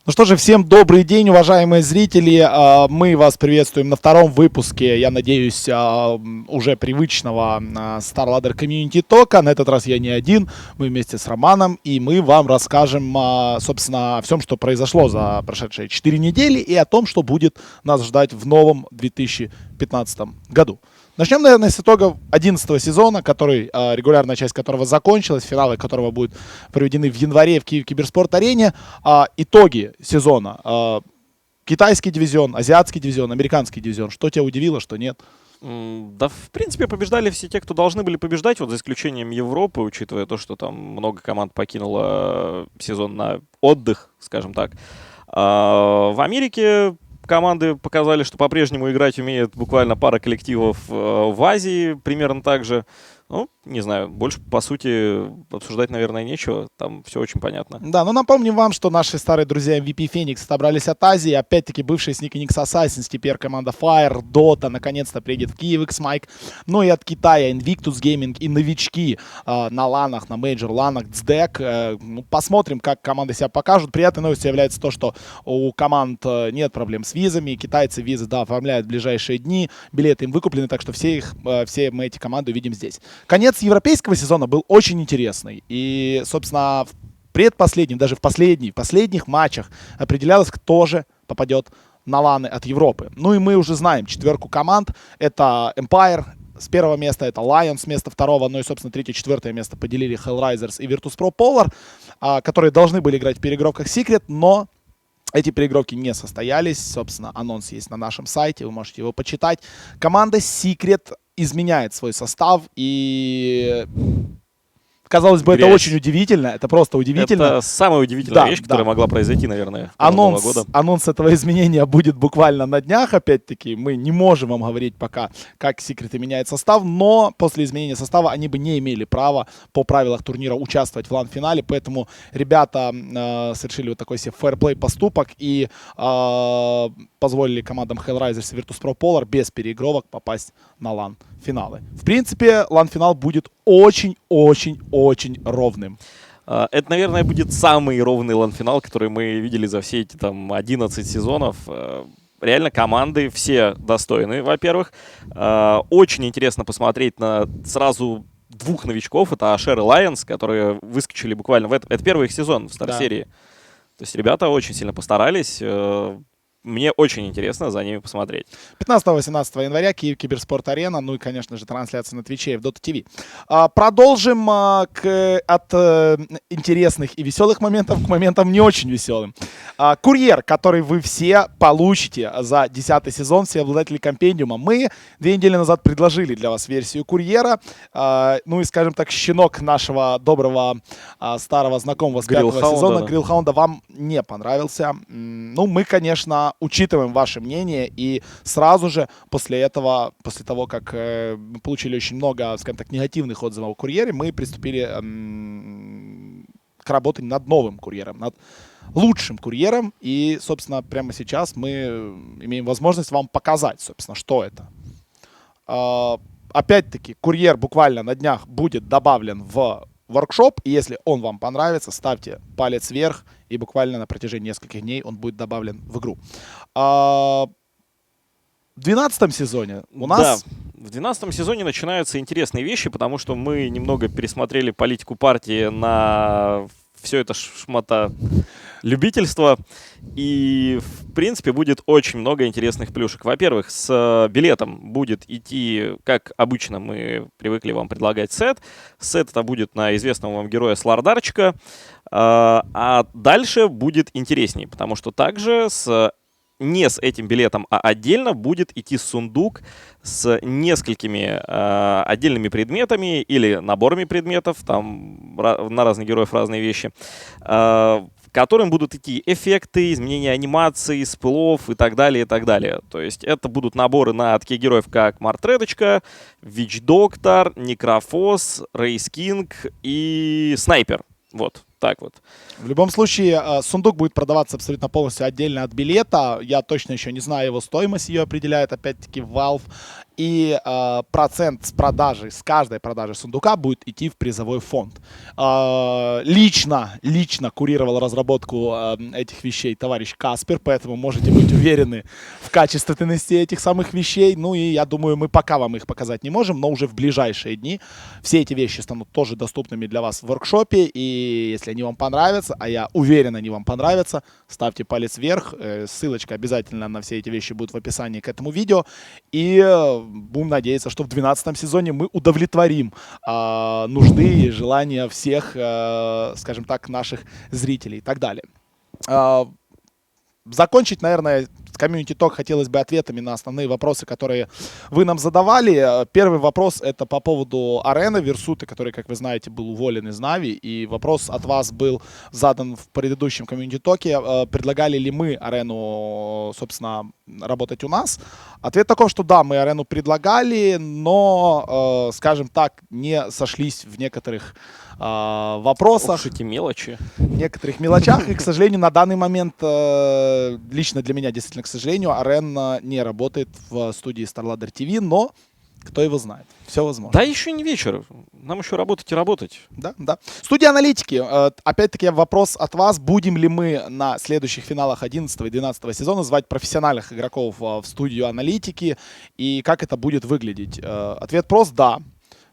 Ну что же, всем добрый день, уважаемые зрители. Мы вас приветствуем на втором выпуске, я надеюсь, уже привычного StarLadder Community Talk. На этот раз я не один, мы вместе с Романом, и мы вам расскажем, собственно, о всем, что произошло за прошедшие 4 недели и о том, что будет нас ждать в новом 2015 году. Начнем, наверное, с итогов 11-го сезона, регулярная часть которого закончилась, финалы которого будут проведены в январе в Киберспорт-арене. Итоги сезона. Китайский дивизион, азиатский дивизион, американский дивизион. Что тебя удивило, что нет? Да, в принципе, побеждали все те, кто должны были побеждать, вот за исключением Европы, учитывая то, что там много команд покинуло сезон на отдых, скажем так. В Америке команды показали, что по-прежнему играть умеет буквально пара коллективов в Азии, примерно так же. Ну, не знаю, больше, по сути, обсуждать, наверное, нечего. Там все очень понятно. Да, но напомним вам, что наши старые друзья MVP Phoenix отобрались от Азии. Опять-таки, бывшие Sneak Nix Assassins, теперь команда Fire, Dota, наконец-то приедет в Киев, X-Mike. Ну и от Китая Invictus Gaming и новички на ланах, на мейджор ланах, XDEC. Посмотрим, как команды себя покажут. Приятной новостью является то, что у команд нет проблем с визами. Китайцы визы, да, оформляют в ближайшие дни. Билеты им выкуплены, так что все мы эти команды увидим здесь. Конец европейского сезона был очень интересный. И, собственно, в предпоследнем, даже в последних матчах определялось, кто же попадет на ланы от Европы. Ну и мы уже знаем четверку команд. Это Empire с первого места, это Lions с места второго, ну и, собственно, третье-четвертое место поделили Hellraisers и Virtus.pro Polar, которые должны были играть в переигровках Secret, но эти переигровки не состоялись. Собственно, анонс есть на нашем сайте, вы можете его почитать. Команда Secret изменяет свой состав, и казалось бы, это очень удивительно, это просто удивительно. Это самая удивительная вещь, которая могла произойти, наверное, в Нового года. Анонс этого изменения будет буквально на днях, опять-таки. Мы не можем вам говорить пока, как секреты меняют состав, но после изменения состава они бы не имели права по правилам турнира участвовать в лан-финале, поэтому ребята совершили вот такой себе фэрплей поступок и позволили командам Hellraisers и Virtus.pro Polar без переигровок попасть на лан-финалы. В принципе, лан-финал будет очень-очень-очень ровным. Это, наверное, будет самый ровный лан-финал, который мы видели за все эти там 11 сезонов. Реально команды все достойны, во-первых. Очень интересно посмотреть на сразу двух новичков. Это Asher и Lions, которые выскочили буквально это первый их сезон в Стар-серии. Да. То есть ребята очень сильно постарались. Мне очень интересно за ними посмотреть. 15-18 января Киев Киберспорт-арена, ну и, конечно же, трансляция на Твиче и в Dota TV. Продолжим от интересных и веселых моментов к моментам не очень веселым. Курьер, который вы все получите за 10-й сезон, все обладатели компендиума. Мы 2 недели назад предложили для вас версию Курьера. Ну и, скажем так, щенок нашего доброго старого знакомого с 5-го сезона, Грилхаунда, вам не понравился. Ну, мы, конечно, учитываем ваше мнение, и сразу же после того, как мы получили очень много, скажем так, негативных отзывов о Курьере, мы приступили к работе над новым Курьером, над лучшим Курьером, и, собственно, прямо сейчас мы имеем возможность вам показать, собственно, что это. Опять-таки, Курьер буквально на днях будет добавлен в воркшоп, и если он вам понравится, ставьте палец вверх, и буквально на протяжении нескольких дней он будет добавлен в игру. В 12-м сезоне у нас... Да, в 12-м сезоне начинаются интересные вещи, потому что мы немного пересмотрели политику партии на все это шмотолюбительство. И, в принципе, будет очень много интересных плюшек. Во-первых, с билетом будет идти, как обычно мы привыкли вам предлагать сет. Сет это будет на известного вам героя Слардарчика. А дальше будет интересней, потому что также не с этим билетом, а отдельно будет идти сундук с несколькими отдельными предметами или наборами предметов, там на разных героев разные вещи, к которым будут идти эффекты, изменения анимации, спылов и так далее, и так далее. То есть это будут наборы на таких героев, как Мартредочка, Вич-Доктор, Некрофос, Рейс Кинг и Снайпер. Вот. Так вот. В любом случае, сундук будет продаваться абсолютно полностью отдельно от билета. Я точно еще не знаю его стоимость, ее определяет опять-таки Valve. и процент с продажи, с каждой продажи сундука будет идти в призовой фонд. Лично курировал разработку этих вещей товарищ Каспер, поэтому можете быть уверены в качественности этих самых вещей. Ну и я думаю, мы пока вам их показать не можем, но уже в ближайшие дни все эти вещи станут тоже доступными для вас в воркшопе. И если они вам понравятся, а я уверен, они вам понравятся, ставьте палец вверх. Ссылочка обязательно на все эти вещи будет в описании к этому видео. И будем надеяться, что в 12 сезоне мы удовлетворим нужды и желания всех, скажем так, наших зрителей и так далее. Закончить, наверное, комьюнити-ток хотелось бы ответами на основные вопросы, которые вы нам задавали. Первый вопрос — это по поводу Арены Версуты, который, как вы знаете, был уволен из Нави. И вопрос от вас был задан в предыдущем комьюнити-токе. Предлагали ли мы Арену, собственно, работать у нас? Ответ такой, что да, мы Арену предлагали, но, скажем так, не сошлись в некоторых вопросах. Уж эти мелочи. В некоторых мелочах. И, к сожалению, на данный момент, лично для меня, действительно, к сожалению, Арена не работает в студии StarLadder TV, но кто его знает. Все возможно. Да, еще не вечер. Нам еще работать и работать. Да, да. Студия аналитики. Опять-таки вопрос от вас. Будем ли мы на следующих финалах 11 и 12 сезона звать профессиональных игроков в студию аналитики? И как это будет выглядеть? Ответ прост: да.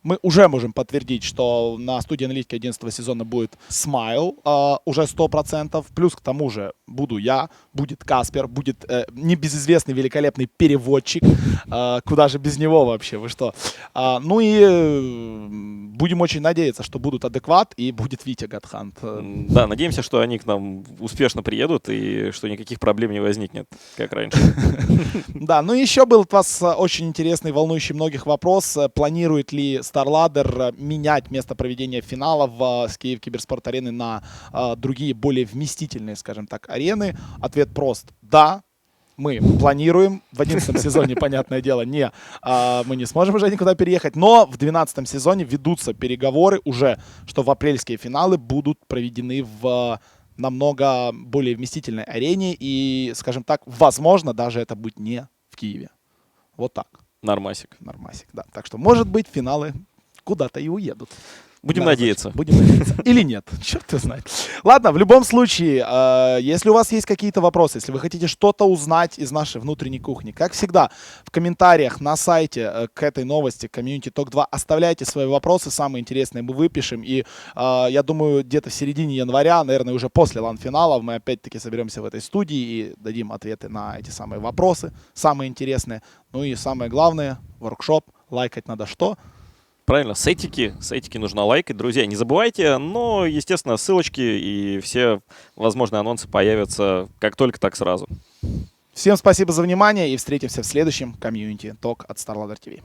Мы уже можем подтвердить, что на студии аналитики 11 сезона будет Смайл, уже 100%. Плюс к тому же буду я, будет Каспер, будет небезызвестный великолепный переводчик. Куда же без него вообще, вы что? Ну и будем очень надеяться, что будут адекват и будет Витя Гатхант. Да, надеемся, что они к нам успешно приедут и что никаких проблем не возникнет, как раньше. Да, ну и еще был от вас очень интересный, волнующий многих вопрос. Планирует ли StarLadder менять место проведения финалов с Киев Киберспорт Арены на другие, более вместительные, скажем так, арены? Ответ прост: да. Мы планируем. В 11 сезоне, понятное дело, мы не сможем уже никуда переехать. Но в 12 сезоне ведутся переговоры уже, что в апрельские финалы будут проведены в намного более вместительной арене. И, скажем так, возможно, даже это будет не в Киеве. Вот так. Нормасик. Нормасик, да. Так что, может быть, финалы куда-то и уедут. Будем надеяться. Будем надеяться. Или нет. Черт его знает. Ладно, в любом случае, если у вас есть какие-то вопросы, если вы хотите что-то узнать из нашей внутренней кухни, как всегда, в комментариях на сайте к этой новости, Community Talk 2, оставляйте свои вопросы, самые интересные мы выпишем. И я думаю, где-то в середине января, наверное, уже после лан-финалов, мы опять-таки соберемся в этой студии и дадим ответы на эти самые вопросы, самые интересные. Ну и самое главное, воркшоп, лайкать надо что? Правильно, сетики нужно лайкать. Друзья, не забывайте, но, естественно, ссылочки и все возможные анонсы появятся как только, так сразу. Всем спасибо за внимание и встретимся в следующем комьюнити ток от StarLadder TV.